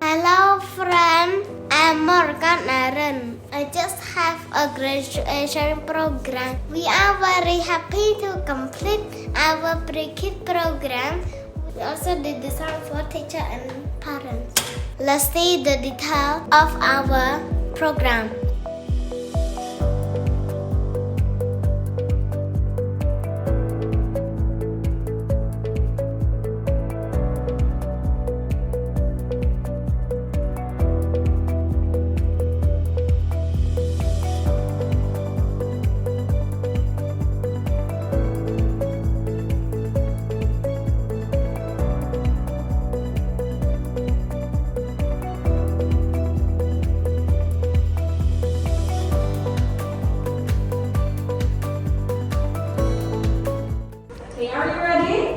Hello friend, I'm Morgan Aaron. I just have a graduation program. We are very happy to complete our pre-kid program. We also did design for teacher and parents. Let's see the detail of our program. Okay, are you ready?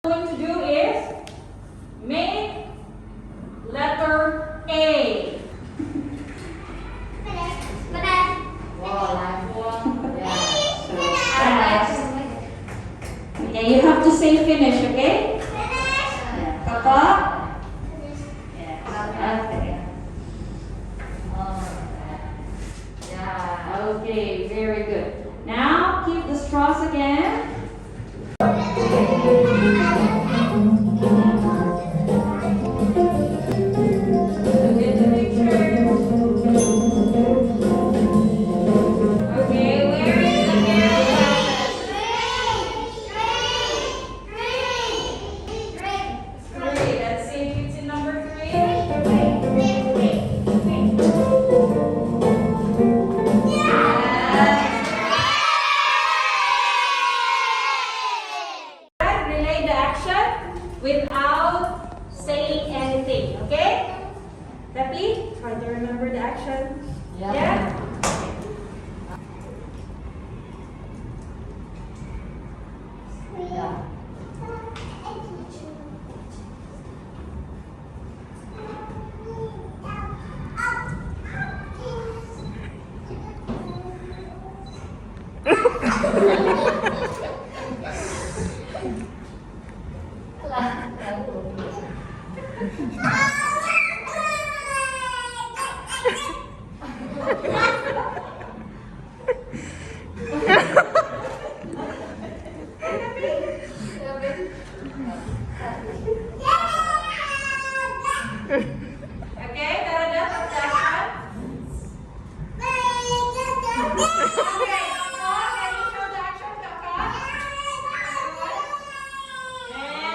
Going to do is make letter A. Yeah, you have to say finish, okay? Papa? Okay. Okay, very good. Now keep the straws again. Look at the picture. Okay, where is the three? Let's see if it's in number 3. Relay the action without saying anything, okay? Pepi, try to remember the action. Yeah? Okay, tara na, pag-action. Okay, Papa, can you show the action, Papa? Yeah.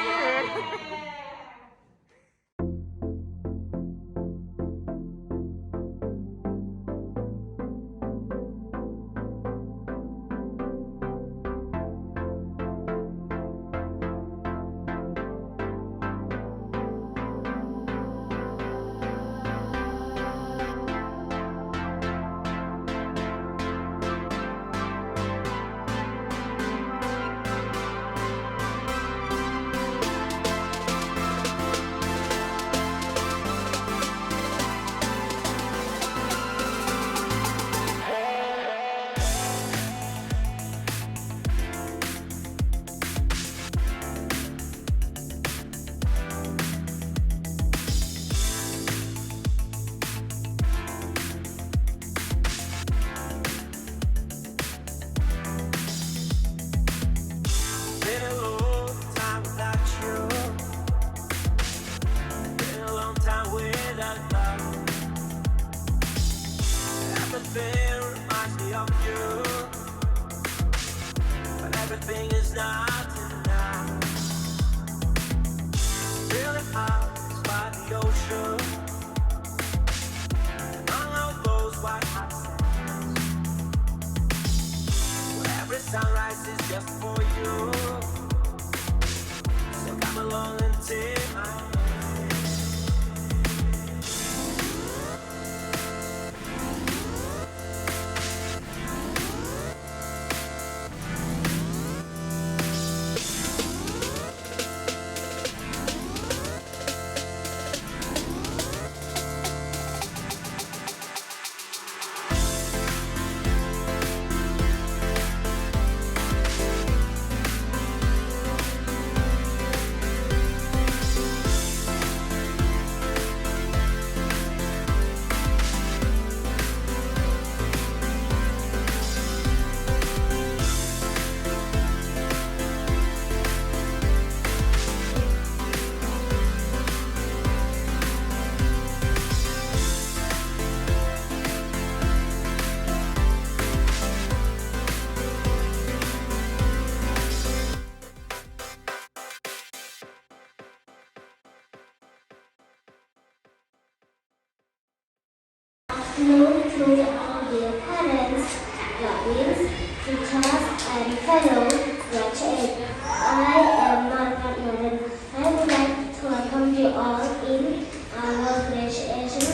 known to all their parents, guardians, teachers, and fellow graduates. I am Margaret Naren. I would like to welcome you all in our graduation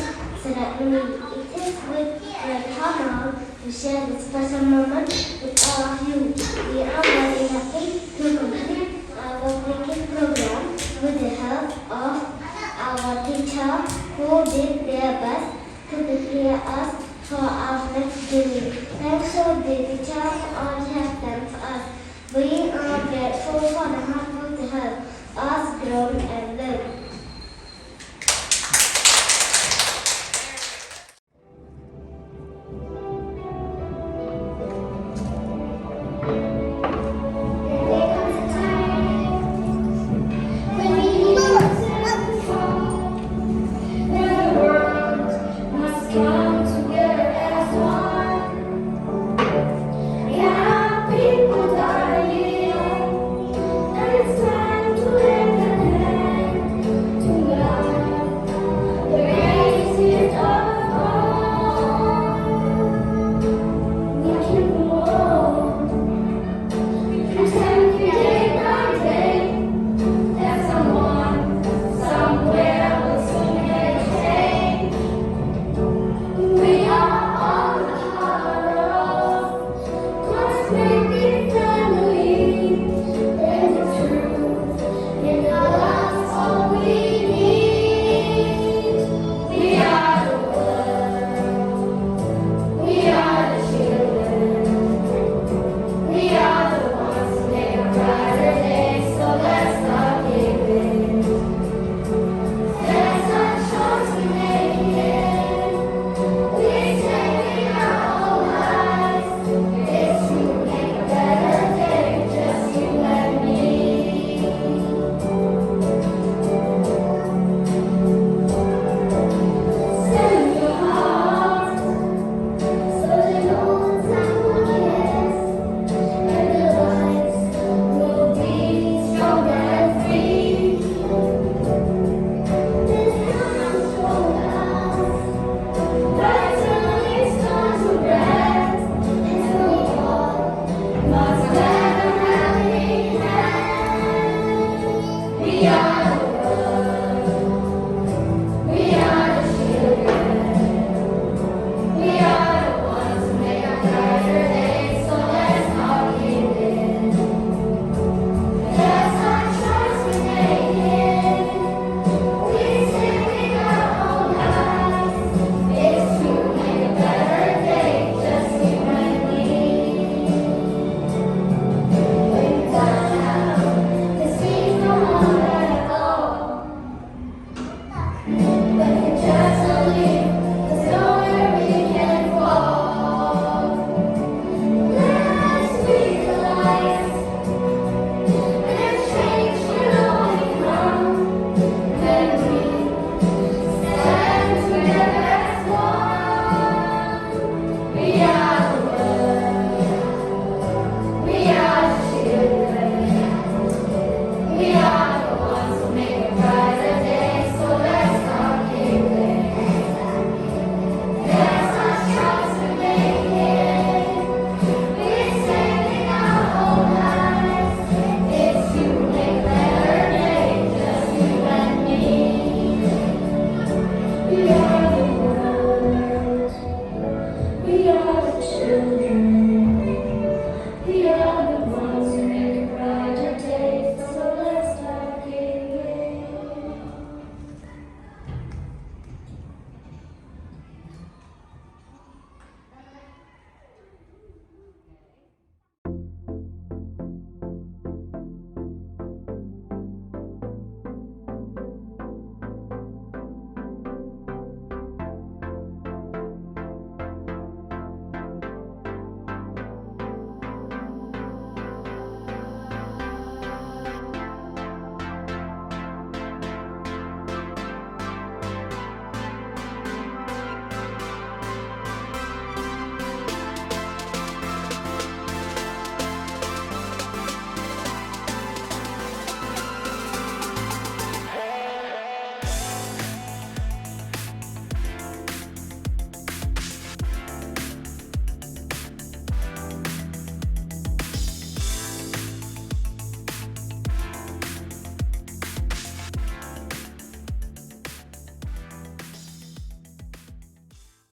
ceremony. It is with great honor to share this special moment with all of you. We are very happy to complete our cricket program with the help of our teacher who did their best to prepare us for our next journey. Thanks to the teachers all have